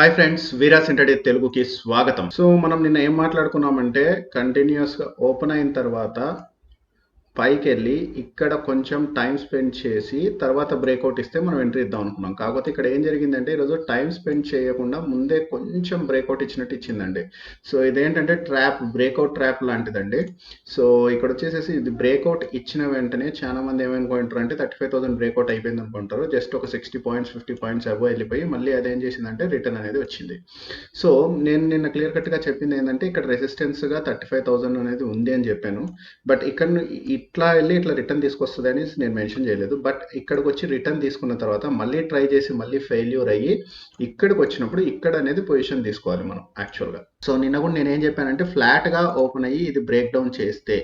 Hi friends, వీరాస్ intraday తెలుగుకి స్వాగతం. So మనం నిన్న ఏం మాట్లాడుకున్నామంటే కంటిన్యూస్గా ఓపెన్ అయిన తర్వాత పైకెళ్ళి ఇక్కడ కొంచెం టైం స్పెండ్ చేసి తర్వాత బ్రేక్అవుట్ ఇస్తే మనం ఎంట్రీ ఇద్దాం అనుకున్నాం. కాకపోతే ఇక్కడ ఏం జరిగిందంటే ఈరోజు టైం స్పెండ్ చేయకుండా ముందే కొంచెం బ్రేక్అవుట్ ఇచ్చినట్టు ఇచ్చిందండి. సో ఇదేంటంటే బ్రేక్అవుట్ ట్రాప్ లాంటిదండి. సో ఇక్కడ వచ్చేసేసి ఇది బ్రేక్అవుట్ ఇచ్చిన వెంటనే చాలా మంది ఏమనుకుంటారు అంటే 35,000 బ్రేక్అవుట్ అయిపోయింది అనుకుంటారు. జస్ట్ ఒక 60 పాయింట్స్ 50 పాయింట్స్ అబో వెళ్ళిపోయి మళ్ళీ అదేం చేసిందంటే రిటర్న్ అనేది వచ్చింది. సో నేను నిన్న క్లియర్ కట్గా చెప్పింది ఏంటంటే ఇక్కడ రెసిస్టెన్స్గా 35,000 అనేది ఉంది అని చెప్పాను. బట్ ఇక్కడ ఇట్లా వెళ్ళి ఇట్లా రిటర్న్ తీసుకొస్తుంది అని నేను మెన్షన్ చేయలేదు. బట్ ఇక్కడికి వచ్చి రిటర్న్ తీసుకున్న తర్వాత మళ్ళీ ట్రై చేసి మళ్ళీ ఫెయిల్యూర్ అయ్యి ఇక్కడికి వచ్చినప్పుడు ఇక్కడ అనేది పొజిషన్ తీసుకోవాలి మనం యాక్చువల్గా. సో నిన్న కూడా నేను ఏం చెప్పానంటే ఫ్లాట్గా ఓపెన్ అయ్యి ఇది బ్రేక్ డౌన్ చేస్తే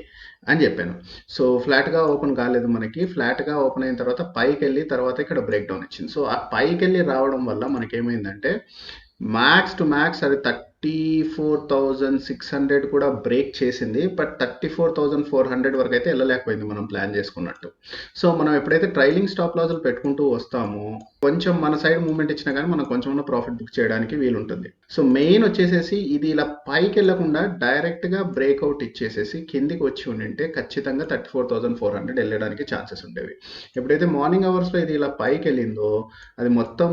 అని చెప్పాను. సో ఫ్లాట్గా ఓపెన్ కాలేదు, మనకి ఫ్లాట్గా ఓపెన్ అయిన తర్వాత పైకి వెళ్ళి తర్వాత ఇక్కడ బ్రేక్ డౌన్ వచ్చింది. సో ఆ పైకి వెళ్ళి రావడం వల్ల మనకి ఏమైందంటే మ్యాక్స్ టు మ్యాక్స్ అది 34,600 కూడా బ్రేక్ చేసింది. బట్ 34,400 వరకు అయితే వెళ్ళలేకపోయింది మనం ప్లాన్ చేసుకున్నట్టు. సో మనం ఎప్పుడైతే ట్రైలింగ్ స్టాప్ లాసులు పెట్టుకుంటూ వస్తామో కొంచెం మన సైడ్ మూవ్మెంట్ ఇచ్చినా కానీ మనం కొంచెం ప్రాఫిట్ బుక్ చేయడానికి వీలుంటుంది. సో మెయిన్ వచ్చేసేసి ఇది ఇలా పైకి వెళ్ళకుండా డైరెక్ట్గా బ్రేక్అవుట్ ఇచ్చేసేసి కిందికి వచ్చి ఉండింటే ఖచ్చితంగా 34,400 వెళ్ళడానికి ఛాన్సెస్ ఉండేవి. ఎప్పుడైతే మార్నింగ్ అవర్స్లో ఇది ఇలా పైకి వెళ్ళిందో అది మొత్తం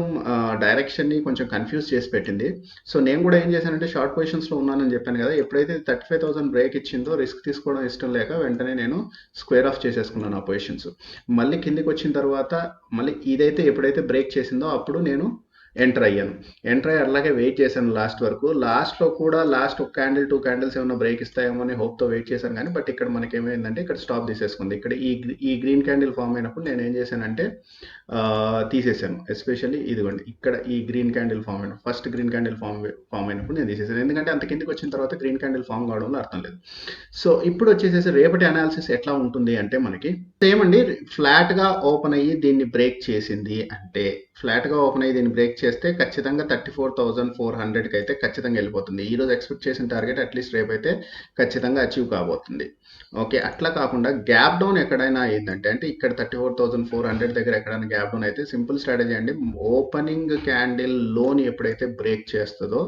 డైరెక్షన్ని కొంచెం కన్ఫ్యూజ్ చేసి పెట్టింది. సో నేను కూడా ఏం చేశానంటే షార్ట్ పొజిషన్స్లో ఉన్నానని చెప్పాను కదా, ఎప్పుడైతే 35,000 బ్రేక్ ఇచ్చిందో రిస్క్ తీసుకోవడం ఇష్టం లేక వెంటనే నేను స్క్వేర్ ఆఫ్ చేసేసుకున్నాను ఆ పొజిషన్స్. మళ్ళీ కిందికి వచ్చిన తర్వాత మళ్ళీ ఇదైతే ఎప్పుడైతే బ్రేక్ చేసిందో అప్పుడు నేను ఎంటర్ అయ్యాను. ఎంటర్ అయ్యి అలాగే వెయిట్ చేశాను లాస్ట్ వరకు. లాస్ట్లో కూడా లాస్ట్ ఒక క్యాండిల్ 2 క్యాండిల్స్ ఏమైనా బ్రేక్ ఇస్తాయేమో అని హోప్తో వెయిట్ చేశాను. కానీ బట్ ఇక్కడ మనకి ఏమైందంటే ఇక్కడ స్టాప్ తీసేసుకుంది. ఇక్కడ ఈ గ్రీన్ క్యాండిల్ ఫామ్ అయినప్పుడు నేను ఏం చేశానంటే తీసేసాను. ఎస్పెషల్లీ ఇదిగోండి ఇక్కడ ఈ గ్రీన్ క్యాండిల్ ఫామ్ అయిన ఫస్ట్ గ్రీన్ క్యాండిల్ ఫామ్ అయినప్పుడు నేను తీసేసాను. ఎందుకంటే అంత కిందకి వచ్చిన తర్వాత గ్రీన్ క్యాండిల్ ఫామ్ కావడంలో అర్థం లేదు. సో ఇప్పుడు వచ్చేసేసి రేపటి అనాలిసిస్ ఎట్లా ఉంటుంది అంటే మనకి సేమ్ అండి. ఫ్లాట్గా ఓపెన్ అయ్యి దీన్ని బ్రేక్ చేసింది అంటే ఫ్లాట్గా ఓపెన్ అయ్యి దీన్ని బ్రేక్ చేస్తే ఖచ్చితంగా 34,400కి అయితే ఖచ్చితంగా వెళ్ళిపోతుంది. ఈరోజు ఎక్స్పెక్ట్ చేసిన టార్గెట్ అట్లీస్ట్ రేపు అయితే ఖచ్చితంగా అచీవ్ కాబోతుంది. ఓకే, అట్లా కాకుండా గ్యాప్ డౌన్ ఎక్కడైనా అయిందంటే అంటే ఇక్కడ 34,400 దగ్గర ఎక్కడైనా గ్యాప్ డౌన్ అయితే సింపుల్ స్ట్రాటజీ అండి. ఓపెనింగ్ క్యాండిల్ లోని ఎప్పుడైతే బ్రేక్ చేస్తుందో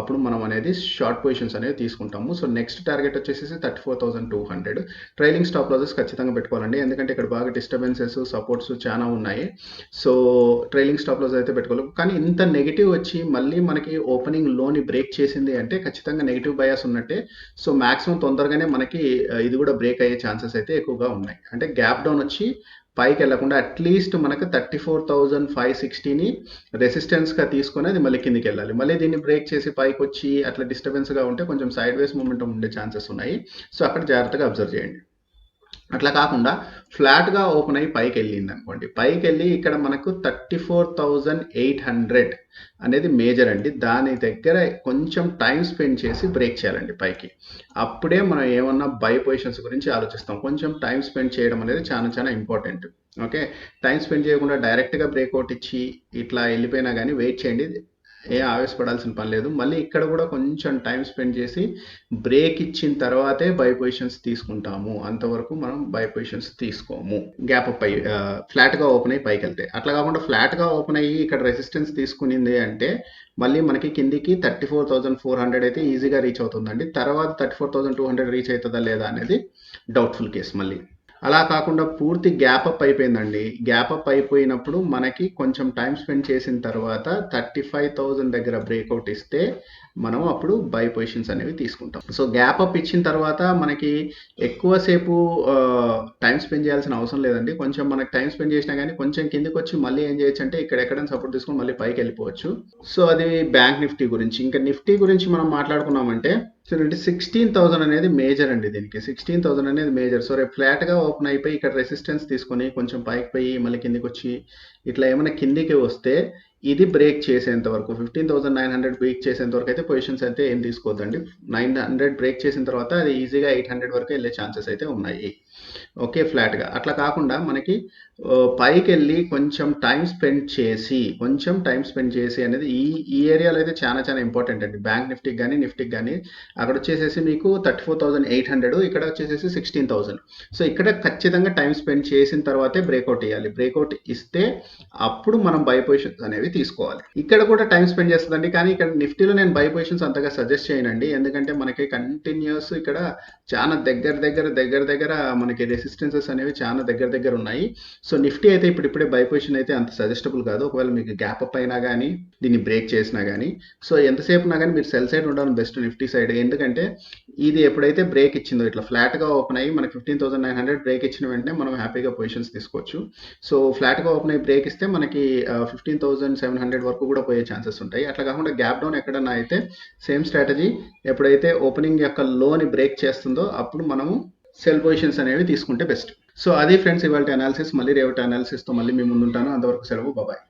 అప్పుడు మనం అనేది షార్ట్ పొజిషన్స్ అనేవి తీసుకుంటాము. సో నెక్స్ట్ టార్గెట్ వచ్చేసి 34,200. ట్రైలింగ్ స్టాప్ లాసెస్ ఖచ్చితంగా పెట్టుకోవాలండి, ఎందుకంటే ఇక్కడ బాగా డిస్టర్బెన్సెస్ సపోర్ట్స్ చాలా ఉన్నాయి. సో ట్రైలింగ్ స్టాప్ లాస్ అయితే పెట్టుకోవాలి. కానీ ఇంత నెగిటివ్ వచ్చి మళ్ళీ మనకి ఓపెనింగ్ లోని బ్రేక్ చేసింది అంటే ఖచ్చితంగా నెగిటివ్ బయాస్ ఉన్నట్టే. సో మాక్సిమం తొందరగానే మనకి ఇది కూడా బ్రేక్ అయ్యే ఛాన్సెస్ అయితే ఎక్కువగా ఉన్నాయి. అంటే గ్యాప్ డౌన్ వచ్చి పైకి వెళ్లకుండా అట్లీస్ట్ మనకు 34,560ని రెసిస్టెన్స్గా తీసుకొని అది మళ్ళీ కిందికి వెళ్ళాలి. మళ్ళీ దీన్ని బ్రేక్ చేసి పైకి వచ్చి అట్లా డిస్టర్బెన్స్గా ఉంటే కొంచెం సైడ్ వేస్ మూమెంటం ఉండే ఛాన్సెస్ ఉన్నాయి. సో అక్కడ జాగ్రత్తగా అబ్జర్వ్ చేయండి. అట్లా కాకుండా ఫ్లాట్గా ఓపెన్ అయ్యి పైకి వెళ్ళింది అనుకోండి, పైకి వెళ్ళి ఇక్కడ మనకు 34,800 అనేది మేజర్ అండి. దాని దగ్గర కొంచెం టైం స్పెండ్ చేసి బ్రేక్ చేయాలండి పైకి. అప్పుడే మనం ఏమన్నా బై పొజిషన్స్ గురించి ఆలోచిస్తాం. కొంచెం టైం స్పెండ్ చేయడం అనేది చాలా చాలా ఇంపార్టెంట్. ఓకే, టైం స్పెండ్ చేయకుండా డైరెక్ట్గా బ్రేక్అవుట్ ఇచ్చి ఇట్లా వెళ్ళిపోయినా కానీ వెయిట్ చేయండి, ఏం ఆవేశపడాల్సిన పని లేదు. మళ్ళీ ఇక్కడ కూడా కొంచెం టైం స్పెండ్ చేసి బ్రేక్ ఇచ్చిన తర్వాతే బై పొజిషన్స్ తీసుకుంటాము. అంతవరకు మనం బై పొజిషన్స్ తీసుకోము గ్యాప్ అప్ అయ్యి ఫ్లాట్గా ఓపెన్ అయ్యి పైకి వెళ్తే. అట్లా కాకుండా ఫ్లాట్గా ఓపెన్ అయ్యి ఇక్కడ రెసిస్టెన్స్ తీసుకునింది అంటే మళ్ళీ మనకి కిందికి 34,400 అయితే ఈజీగా రీచ్ అవుతుందండి. తర్వాత 34,200 రీచ్ అవుతుందా లేదా అనేది డౌట్ఫుల్ కేసు. మళ్ళీ అలా కాకుండా పూర్తి గ్యాప్ అప్ అయిపోయిందండి. గ్యాప్ అప్ అయిపోయినప్పుడు మనకి కొంచెం టైం స్పెండ్ చేసిన తర్వాత 35,000 దగ్గర బ్రేక్అవుట్ ఇస్తే మనం అప్పుడు బై పొజిషన్స్ అనేవి తీసుకుంటాం. సో గ్యాప్ అప్ ఇచ్చిన తర్వాత మనకి ఎక్కువసేపు టైం స్పెండ్ చేయాల్సిన అవసరం లేదండి. కొంచెం మనకి టైం స్పెండ్ చేసినా కానీ కొంచెం కిందికి వచ్చి మళ్ళీ ఏం చేయొచ్చు అంటే ఇక్కడ ఎక్కడైనా సపోర్ట్ తీసుకొని మళ్ళీ పైకి వెళ్ళిపోవచ్చు. సో అది బ్యాంక్ నిఫ్టీ గురించి. ఇంకా నిఫ్టీ గురించి మనం మాట్లాడుకున్నామంటే చూడండి 16,000 అనేది మేజర్ అండి. దీనికి 16,000 అనేది మేజర్. సో రేపు ఫ్లాట్గా ఓపెన్ అయిపోయి ఇక్కడ రెసిస్టెన్స్ తీసుకొని కొంచెం పైకి పోయి మళ్ళీ కిందికి వచ్చి ఇట్లా ఏమైనా కిందికి వస్తే ఇది బ్రేక్ చేసేంత వరకు 15,900 బ్రేక్ చేసేంత వరకు అయితే పొజిషన్స్ అయితే ఏం తీసుకోవద్దండి. 900 బ్రేక్ చేసిన తర్వాత అది ఈజీగా 800 వరకు వెళ్ళే ఛాన్సెస్ అయితే ఉన్నాయి. ఓకే, ఫ్లాట్గా. అట్లా కాకుండా మనకి పైకి వెళ్ళి కొంచెం టైం స్పెండ్ చేసి అనేది ఈ ఏరియాలో అయితే చాలా చాలా ఇంపార్టెంట్ అండి. బ్యాంక్ నిఫ్టీకి కానీ నిఫ్టీకి కానీ అక్కడ వచ్చేసేసి మీకు 34,800, ఇక్కడ వచ్చేసేసి 16,000. సో ఇక్కడ ఖచ్చితంగా టైం స్పెండ్ చేసిన తర్వాతే బ్రేక్అవుట్ ఇవ్వాలి. బ్రేక్అవుట్ ఇస్తే అప్పుడు మనం బై పొజిషన్స్ అనేవి తీసుకోవాలి. ఇక్కడ కూడా టైం స్పెండ్ చేస్తదండి. కానీ ఇక్కడ నిఫ్టీలో నేను బై పొజిషన్స్ అంతగా సజెస్ట్ చేయనండి. ఎందుకంటే మనకి కంటిన్యూయస్ ఇక్కడ చాలా దగ్గర మనకి రెసిస్టెన్సెస్ అనేవి చాలా దగ్గర ఉన్నాయి. సో నిఫ్టీ అయితే ఇప్పుడిప్పుడే బై పొజిషన్ అయితే అంత సజెస్టబుల్ కాదు. ఒకవేళ మీకు గ్యాప్ అప్ అయినా కానీ దీన్ని బ్రేక్ చేసినా కానీ సో ఎంతసేపు ఉన్నా కానీ మీరు సెల్ సైడ్ ఉండడం బెస్ట్ నిఫ్టీ సైడ్. ఎందుకంటే ఇది ఎప్పుడైతే బ్రేక్ ఇచ్చిందో ఇట్లా ఫ్లాట్గా ఓపెన్ అయ్యి మనకి 15,900 బ్రేక్ ఇచ్చిన వెంటనే మనం హ్యాపీగా పొజిషన్స్ తీసుకోవచ్చు. సో ఫ్లాట్గా ఓపెన్ అయ్యి బ్రేక్ ఇస్తే మనకి 15,700 వరకు కూడా పోయే ఛాన్సెస్ ఉంటాయి. అట్లా కాకుండా గ్యాప్ డౌన్ ఎక్కడన్నా అయితే సేమ్ స్ట్రాటజీ ఎప్పుడైతే ఓపెనింగ్ యొక్క లోని బ్రేక్ చేస్తుందో అప్పుడు మనము సెల్ పొజిషన్స్ అనేవి తీసుకుంటే బెస్ట్. సో అది ఫ్రెండ్స్ ఇవాళ అనాలిసిస్. మళ్ళీ రేపటి అనాలిసిస్తో మళ్ళీ మీ ముందుంటాను. అంతవరకు సెలవు. బాయ్.